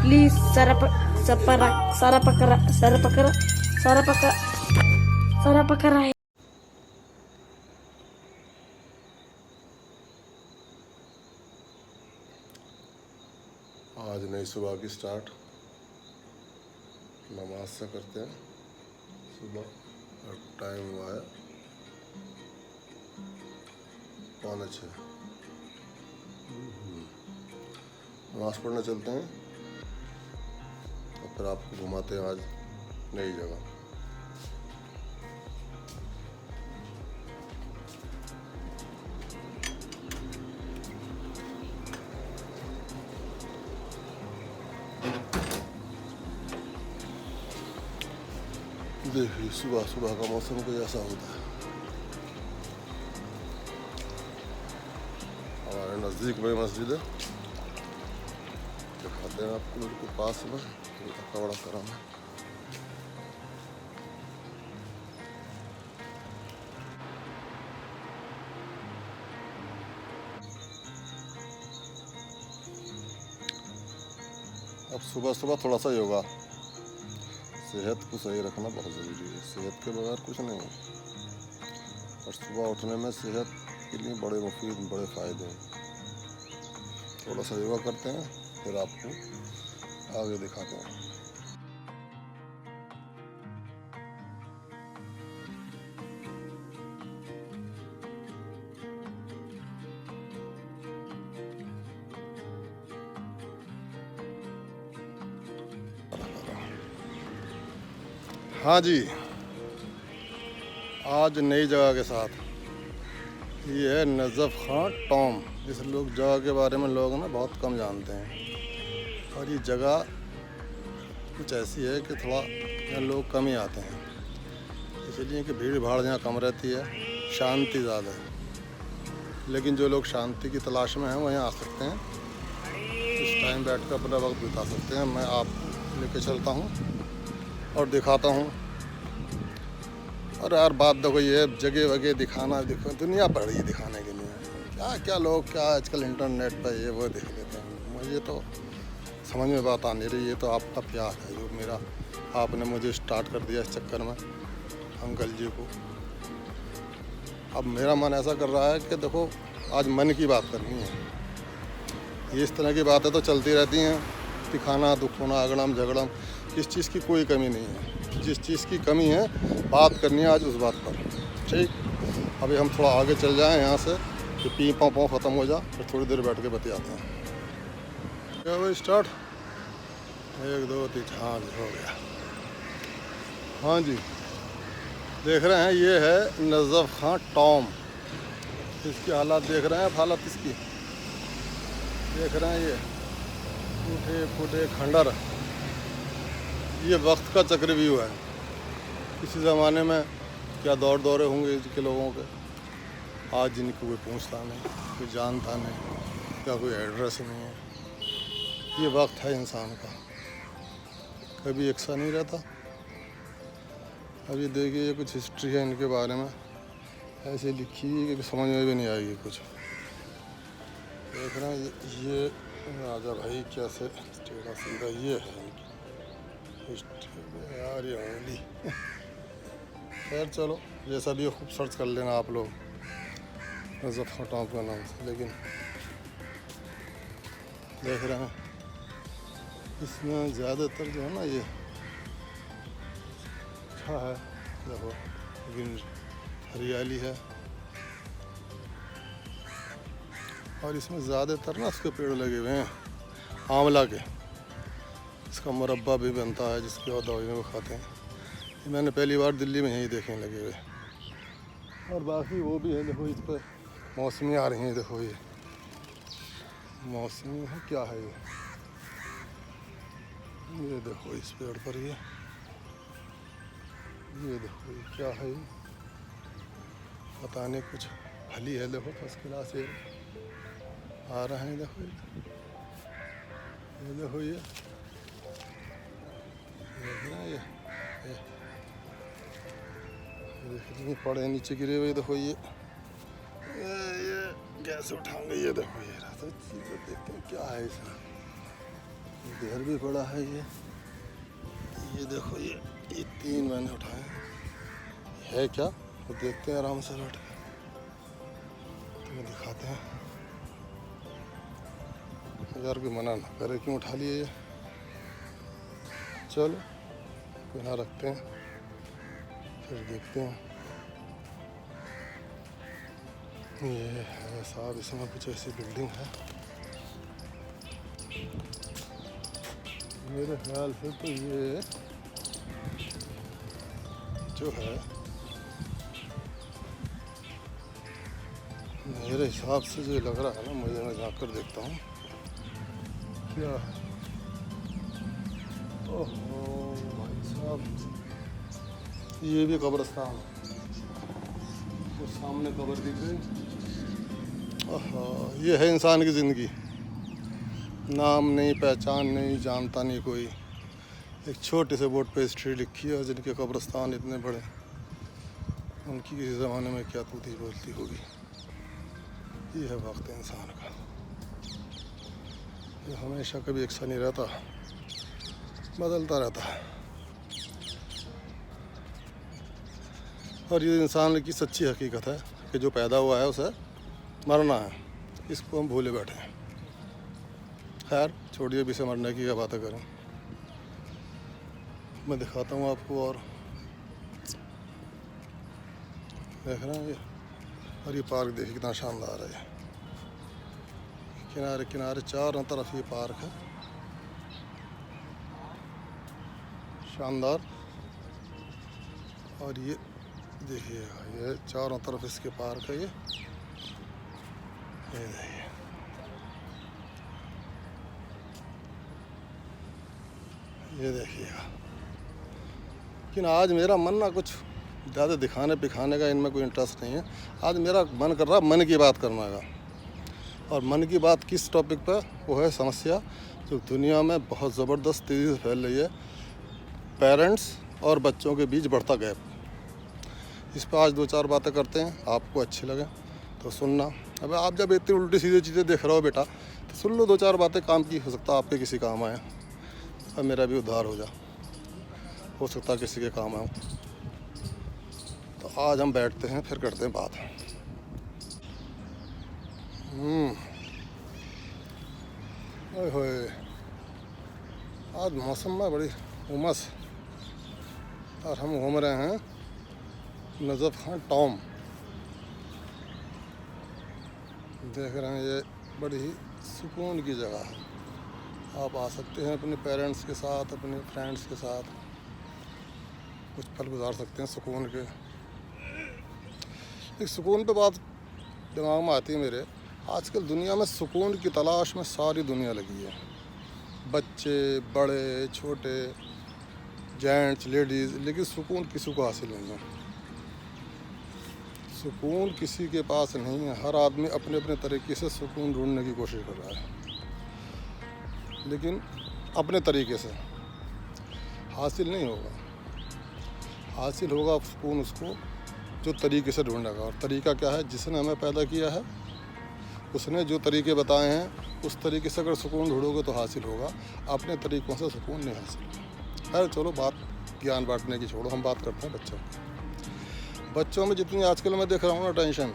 Please, Sarapakara. आज नई सुबह की स्टार्ट नमाज से करते हैं सुबह। और टाइम हुआ है 5:45। नमाज पढ़ने चलते हैं और फिर आपको घुमाते हैं आज नई जगह। देखिए सुबह सुबह का मौसम कुछ ऐसा होता है। हमारे नज़दीक में मस्जिद है, दिखाते हैं आपको बिल्कुल पास में। बड़ा करम है। अब सुबह सुबह थोड़ा सा योगा, सेहत को सही रखना बहुत ज़रूरी है। सेहत के बगैर कुछ नहीं है। और सुबह उठने में सेहत के लिए बड़े मुफीद बड़े फ़ायदे हैं। थोड़ा सा योगा करते हैं फिर आपको आगे दिखाते हैं। हाँ जी, आज नई जगह के साथ ये है नजफ़ खां टॉम। इस लोग जगह के बारे में लोग ना बहुत कम जानते हैं। और ये जगह कुछ ऐसी है कि थोड़ा यहाँ लोग कम ही आते हैं, इसलिए कि भीड़ भाड़ यहाँ कम रहती है, शांति ज़्यादा है। लेकिन जो लोग शांति की तलाश में हैं वो यहाँ आ सकते हैं, इस टाइम बैठ कर अपना वक्त बिता सकते हैं। मैं आपको लेके चलता हूँ और दिखाता हूँ। और यार बात देखो, ये जगह वगैरह दिखाना, देखो दुनिया पड़ी है दिखाने के लिए। क्या क्या लोग क्या आजकल इंटरनेट पर ये वो देख लेते हैं। मुझे तो समझ में बात आ नहीं रही। ये तो आपका प्यार है जो मेरा आपने मुझे स्टार्ट कर दिया इस चक्कर में अंकल जी को। अब मेरा मन ऐसा कर रहा है कि देखो आज मन की बात करनी है। ये इस तरह की बातें तो चलती रहती हैं, दिखाना दुखोना अगड़म झगड़म, इस चीज़ की कोई कमी नहीं है। जिस चीज़ की कमी है बात करनी है आज उस बात पर। ठीक, अभी हम थोड़ा आगे चल जाएं यहाँ से कि पी पाँव पाँव ख़त्म हो जा, फिर थोड़ी देर बैठ के बतियाते हैं। क्या भाई स्टार्ट 1 2 3। हाँ जी हो गया। हाँ जी, देख रहे हैं ये है नजफ़ खां टॉम। इसकी हालत देख रहे हैं, हालत इसकी देख रहे हैं। ये टूटे फूटे खंडर, ये वक्त का चक्रव्यूह है। किसी ज़माने में क्या दौर दौरे होंगे इसके लोगों के, आज जिनको कोई पूछता नहीं, कोई जानता नहीं, क्या कोई एड्रेस नहीं है। ये वक्त है इंसान का, कभी एक सा नहीं रहता। अभी देखिए ये कुछ हिस्ट्री है इनके बारे में, ऐसे लिखी है कि समझ में भी नहीं आएगी कुछ। देख रहे हैं ये राजा भाई कैसे टेढ़ा सीधा ये है हिस्ट्री यार, ये होली। खैर चलो जैसा भी खूब सर्च कर लेना आप लोग नजफ़ खां टॉम का नाम से। लेकिन देख रहे हैं इसमें ज़्यादातर जो है ना ये अच्छा है, देखो ग्रीन हरियाली है। और इसमें ज़्यादातर ना उसके पेड़ लगे हुए हैं आंवला के। इसका मुरब्बा भी बनता है जिसके और दवाई में खाते हैं। ये मैंने पहली बार दिल्ली में यहीं देखे लगे हुए। और बाकी वो भी है, देखो इस पर मौसमी आ रही हैं। देखो ये मौसमी है, क्या है ये देखो इस पेड़ पर ये देखो ये क्या है, ये पता नहीं कुछ फली है। देखो फर्स्ट क्लास ये आ रहे हैं। देखो ये देखो ये कितनी पड़े नीचे गिरे हुए। देखो ये कैसे उठाएंगे। ये देखो ये चीज़ें देखते हैं क्या है इसमें। इधर भी पड़ा है ये देखो ये 3 मैंने उठाए है क्या, तो देखते हैं आराम से बैठ के, तुम्हें दिखाते हैं। यार कोई मना ना करे, क्यों उठा लिए ये। चलो यहाँ रखते हैं, फिर देखते हैं। ये है साहब, इसमें कुछ ऐसी बिल्डिंग है, मेरे ख्याल से तो ये जो है, मेरे हिसाब से जो लग रहा है ना मुझे, मैं जाकर देखता हूँ क्या है। ओहो भाई साहब, ये भी कब्रिस्तान, तो सामने कब्र दिख रही। ओहो, ये है इंसान की ज़िंदगी, नाम नहीं, पहचान नहीं, जानता नहीं कोई। एक छोटे से बोर्ड पे हिस्ट्री लिखी है, और जिनके कब्रिस्तान इतने बड़े, उनकी किसी ज़माने में क्या तूती बोलती होगी। ये है वक्त इंसान का, ये हमेशा कभी एक सा नहीं रहता, बदलता रहता है। और ये इंसान की सच्ची हकीकत है कि जो पैदा हुआ है उसे मरना है, इसको हम भूले बैठे हैं। खैर छोड़िए, भी से मरने की क्या बातें करें। मैं दिखाता हूँ आपको, और देख रहे हैं ये, और ये पार्क देखिए कितना शानदार है। किनारे किनारे चारों तरफ ये पार्क है, शानदार। और ये देखिएगा, ये चारों तरफ इसके पार्क है। ये देखिए, ये देखिएगा। लेकिन आज मेरा मन ना कुछ ज़्यादा दिखाने पिखाने का, इनमें कोई इंटरेस्ट नहीं है। आज मेरा मन कर रहा है मन की बात करने का। और मन की बात किस टॉपिक पर, वो है समस्या जो दुनिया में बहुत ज़बरदस्त तेज़ी से फैल रही है, पेरेंट्स और बच्चों के बीच बढ़ता गैप। इस पर आज 2-4 बातें करते हैं, आपको अच्छी लगे तो सुनना। अब आप जब इतनी उल्टी सीधी चीज़ें देख रहे हो बेटा, तो सुन लो 2-4 बातें, काम की हो सकता है आपके किसी काम आए, और मेरा भी उद्धार हो सकता है किसी के काम आऊँ। तो आज हम बैठते हैं, फिर करते हैं बात। ओए होए, आज मौसम में बड़ी उमस, और हम घूम रहे हैं नजफ़ खान टॉम। देख रहे हैं, ये बड़ी ही सुकून की जगह है। आप आ सकते हैं अपने पेरेंट्स के साथ, अपने फ्रेंड्स के साथ, कुछ पल गुजार सकते हैं सुकून के। एक सुकून पे बात दिमाग में आती है मेरे, आजकल दुनिया में सुकून की तलाश में सारी दुनिया लगी है। बच्चे, बड़े, छोटे, जेंट्स, लेडीज़, लेकिन सुकून किसी को हासिल नहीं है। सुकून किसी के पास नहीं है। हर आदमी अपने अपने तरीके से सुकून ढूंढने की कोशिश कर रहा है, लेकिन अपने तरीके से हासिल नहीं होगा। हासिल होगा सुकून उसको जो तरीके से ढूंढेगा। और तरीका क्या है? जिसने हमें पैदा किया है उसने जो तरीके बताए हैं, उस तरीके से अगर सुकून ढूंढोगे तो हासिल होगा। अपने तरीक़ों से सुकून नहीं हासिल होगा। अरे चलो बात ज्ञान बांटने की छोड़ो, हम बात करते हैं बच्चों की। बच्चों में जितनी आजकल मैं देख रहा हूँ ना टेंशन,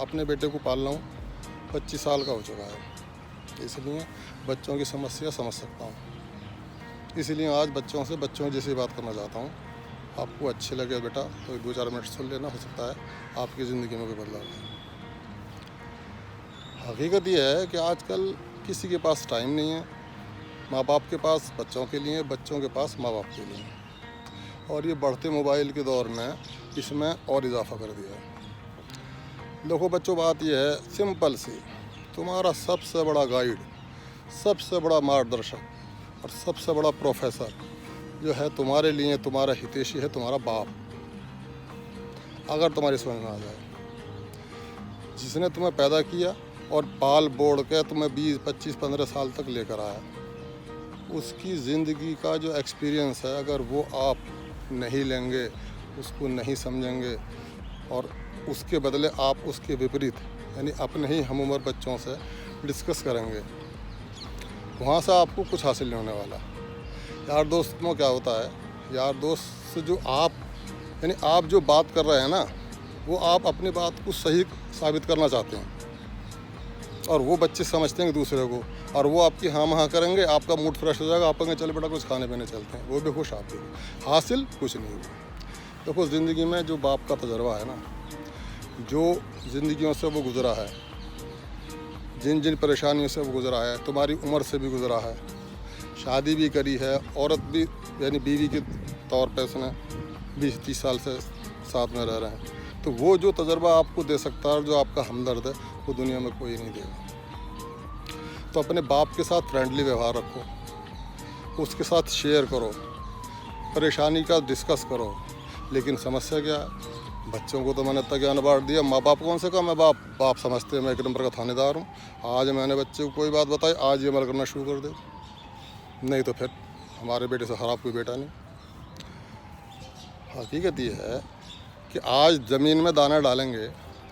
अपने बेटे को पाल रहा हूँ, 25 साल का हो चुका है, इसलिए बच्चों की समस्या समझ सकता हूँ। इसलिए आज बच्चों से बच्चों जैसी बात करना चाहता हूँ। आपको अच्छे लगे बेटा तो 2-4 मिनट सुन लेना, हो सकता है आपकी ज़िंदगी में कोई बदलाव हो। हकीकत यह है कि आजकल किसी के पास टाइम नहीं है, माँ बाप के पास बच्चों के लिए, बच्चों के पास माँ बाप के लिए। और ये बढ़ते मोबाइल के दौर में इसमें और इजाफा कर दिया है। देखो बच्चों, बात यह है सिंपल सी, तुम्हारा सबसे बड़ा गाइड, सबसे बड़ा मार्गदर्शक और सबसे बड़ा प्रोफेसर जो है तुम्हारे लिए, तुम्हारा हितैषी है तुम्हारा बाप। अगर तुम्हारी समझ में आ जाए, जिसने तुम्हें पैदा किया और पाल बोड़ के तुम्हें 20, 25, 15 साल तक लेकर आया, उसकी ज़िंदगी का जो एक्सपीरियंस है, अगर वो आप नहीं लेंगे, उसको नहीं समझेंगे और उसके बदले आप उसके विपरीत यानी अपने ही हम उम्र बच्चों से डिस्कस करेंगे वहाँ से आपको कुछ हासिल नहीं होने वाला। यार दोस्त में क्या होता है, यार दोस्त से जो आप यानी आप जो बात कर रहे हैं ना, वो आप अपनी बात को सही साबित करना चाहते हैं और वो बच्चे समझते हैं दूसरे को, और वो आपकी हाँ करेंगे, आपका मूड फ्रेश हो जाएगा, आप कहेंगे चल बेटा कुछ खाने पीने चलते हैं, वो भी खुश, आप भी। हासिल कुछ नहीं हुआ। देखो ज़िंदगी में जो बाप का तजर्बा है ना, जो ज़िंदगियों से वो गुज़रा है, जिन जिन परेशानियों से वो गुज़रा है, तुम्हारी उम्र से भी गुज़रा है, शादी भी करी है, औरत भी यानी बीवी के तौर पे उसने 20-30 साल से साथ में रह रहे हैं, तो वो जो तजर्बा आपको दे सकता है, जो आपका हमदर्द है, वो दुनिया में कोई नहीं देगा। तो अपने बाप के साथ फ्रेंडली व्यवहार रखो, उसके साथ शेयर करो, परेशानी का डिस्कस करो। लेकिन समस्या क्या है, बच्चों को तो मैंने इतना ज्ञान बांट दिया, माँ बाप कौन से कम है, बाप समझते हैं मैं 1 नंबर का थानेदार हूँ। आज मैंने बच्चे को कोई बात बताई, आज ये अमल करना शुरू कर दे, नहीं तो फिर हमारे बेटे से खराब कोई बेटा नहीं। हकीकत ये है कि आज ज़मीन में दाना डालेंगे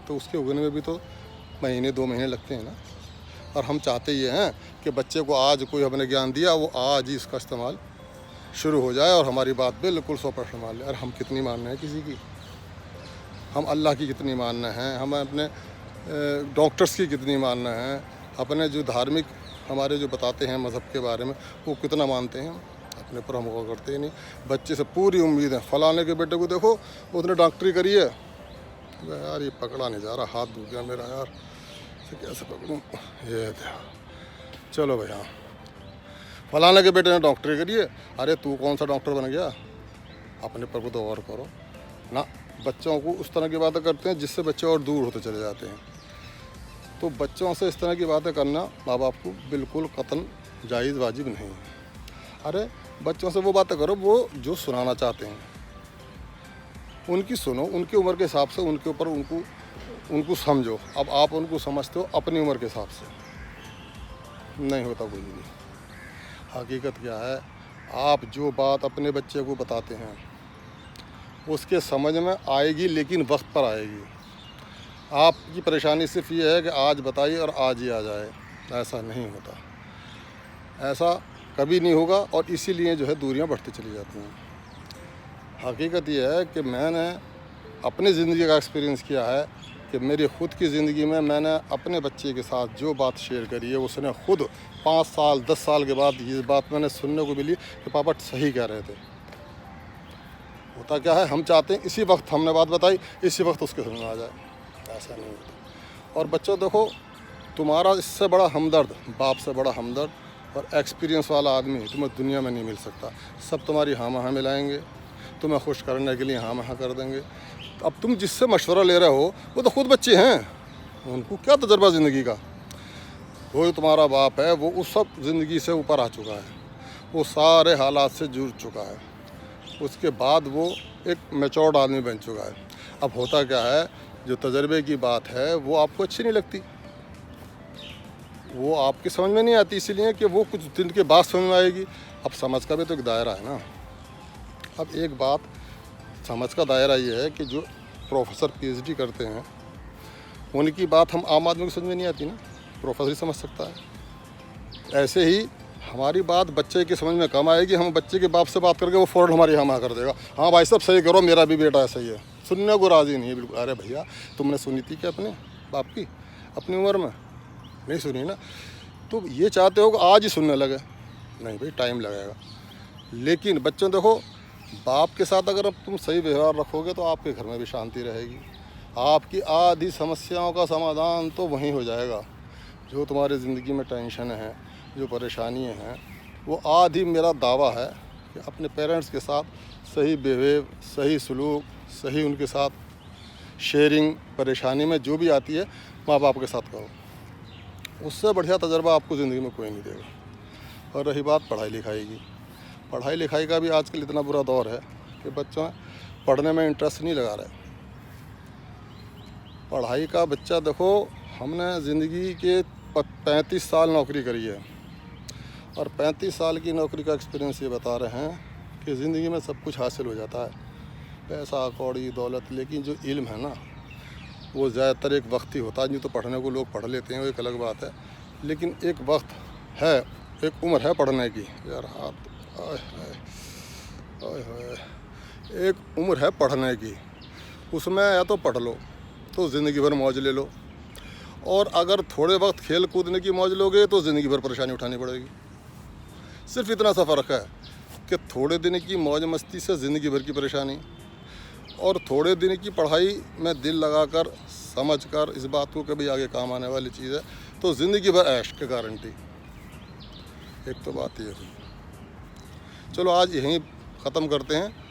तो उसके उगने में भी तो महीने 2 महीने लगते हैं ना। और हम चाहते ये हैं कि बच्चे को आज कोई हमने ज्ञान दिया, वो आज ही इसका इस्तेमाल शुरू हो जाए और हमारी बात बिल्कुल 100% मान ले। और हम कितनी मानना है किसी की, हम अल्लाह की कितनी मानना है, हम अपने डॉक्टर्स की कितनी मानना है, अपने जो धार्मिक हमारे जो बताते हैं मज़हब के बारे में वो कितना मानते हैं, अपने पर हम वो करते ही नहीं। बच्चे से पूरी उम्मीद है, फलाने के बेटे को देखो उसने डॉक्टरी करी है, यार ये पकड़ा नहीं जा रहा, हाथ दुख गया मेरा, यार इसे कैसे पकड़ूँ, ये चलो भैया फलाने के बेटे ने डॉक्टरी करी है, अरे तू कौन सा डॉक्टर बन गया, अपने पर को तो और करो ना। बच्चों को उस तरह की बातें करते हैं जिससे बच्चे और दूर होते चले जाते हैं। तो बच्चों से इस तरह की बातें करना माँ बाप को बिल्कुल कतन जायज़ वाजिब नहीं है। अरे बच्चों से वो बातें करो वो जो सुनाना चाहते हैं, उनकी सुनो, उनकी उम्र के हिसाब से उनके ऊपर उनको समझो। अब आप उनको समझते हो अपनी उम्र के हिसाब से, नहीं होता कोई भी। हकीकत क्या है, आप जो बात अपने बच्चे को बताते हैं उसके समझ में आएगी, लेकिन वक्त पर आएगी। आपकी परेशानी सिर्फ ये है कि आज बताइए और आज ही आ जाए, ऐसा नहीं होता, ऐसा कभी नहीं होगा। और इसीलिए जो है दूरियां बढ़ती चली जाती हैं। हकीकत ये है कि मैंने अपनी ज़िंदगी का एक्सपीरियंस किया है कि मेरी ख़ुद की ज़िंदगी में मैंने अपने बच्चे के साथ जो बात शेयर करी है, उसने ख़ुद 5 साल 10 साल के बाद ये बात मैंने सुनने को मिली कि पापा सही कह रहे थे। होता क्या है, हम चाहते हैं इसी वक्त हमने बात बताई, इसी वक्त उसके समझ में आ जाए, ऐसा नहीं होता। और बच्चों देखो, तुम्हारा इससे बड़ा हमदर्द, बाप से बड़ा हमदर्द और एक्सपीरियंस वाला आदमी तुम्हें दुनिया में नहीं मिल सकता। सब तुम्हारी हाँ महाँ मिलाएंगे, तुम्हें खुश करने के लिए हाँ महाँ कर देंगे। अब तुम जिससे मशवरा ले रहे हो वो तो खुद बच्चे हैं, उनको क्या तजर्बा ज़िंदगी का। वो जो तुम्हारा बाप है वो उस सब ज़िंदगी से ऊपर आ चुका है, वो सारे हालात से जुड़ चुका है, उसके बाद वो एक मैच्योर्ड आदमी बन चुका है। अब होता क्या है, जो तजर्बे की बात है वो आपको अच्छी नहीं लगती, वो आपकी समझ में नहीं आती, इसीलिए कि वो कुछ दिन के बाद समझ में आएगी। अब समझ का भी तो एक दायरा है ना। अब एक बात, समझ का दायरा ये है कि जो प्रोफेसर पीएचडी करते हैं उनकी बात हम आम आदमी को समझ में नहीं आती ना, प्रोफेसर ही समझ सकता है। ऐसे ही हमारी बात बच्चे की समझ में कम आएगी, हम बच्चे के बाप से बात करके वो फ़ौरन हमारी हाँ कर देगा, हाँ भाई साहब सही करो, मेरा भी बेटा ऐसा ही है। सुनने को राज़ी नहीं है बिल्कुल। अरे भैया तुमने सुनी थी क्या अपने बाप की अपनी उम्र में? नहीं सुनी ना। तो ये चाहते हो कि आज ही सुनने लगे, नहीं भाई टाइम लगेगा। लेकिन बच्चों देखो, बाप के साथ अगर अब तुम सही व्यवहार रखोगे तो आपके घर में भी शांति रहेगी, आपकी आधी समस्याओं का समाधान तो वहीं हो जाएगा। जो तुम्हारी ज़िंदगी में टेंशन है, जो परेशानियाँ हैं, वो आधी मेरा दावा है कि अपने पेरेंट्स के साथ सही बिहेव, सही सलूक, सही उनके साथ शेयरिंग, परेशानी में जो भी आती है माँ बाप के साथ करो, उससे बढ़िया तजर्बा आपको ज़िंदगी में कोई नहीं देगा। और रही बात पढ़ाई लिखाई की, पढ़ाई लिखाई का भी आजकल इतना बुरा दौर है कि बच्चों पढ़ने में इंटरेस्ट नहीं लगा रहे। पढ़ाई का बच्चा देखो, हमने ज़िंदगी के 35 साल नौकरी करी है और 35 साल की नौकरी का एक्सपीरियंस ये बता रहे हैं कि ज़िंदगी में सब कुछ हासिल हो जाता है, पैसा कौड़ी दौलत, लेकिन जो इल्म है ना वो ज़्यादातर एक वक्त ही होता है। नहीं तो पढ़ने को लोग पढ़ लेते हैं, वो एक अलग बात है, लेकिन एक वक्त है एक उम्र है पढ़ने की यार, हाथ आय हाय आय हाय। एक उम्र है पढ़ने की, उसमें या तो पढ़ लो तो ज़िंदगी भर मौज ले लो, और अगर थोड़े वक्त खेल कूदने की मौज लोगे तो ज़िंदगी भर परेशानी उठानी पड़ेगी। सिर्फ इतना सा फ़र्क है कि थोड़े दिन की मौज मस्ती से ज़िंदगी भर की परेशानी, और थोड़े दिन की पढ़ाई में दिल लगाकर समझ कर इस बात को कभी आगे काम आने वाली चीज़ है तो ज़िंदगी भर ऐश की गारंटी। एक तो बात ये हुई। चलो आज यहीं ख़त्म करते हैं।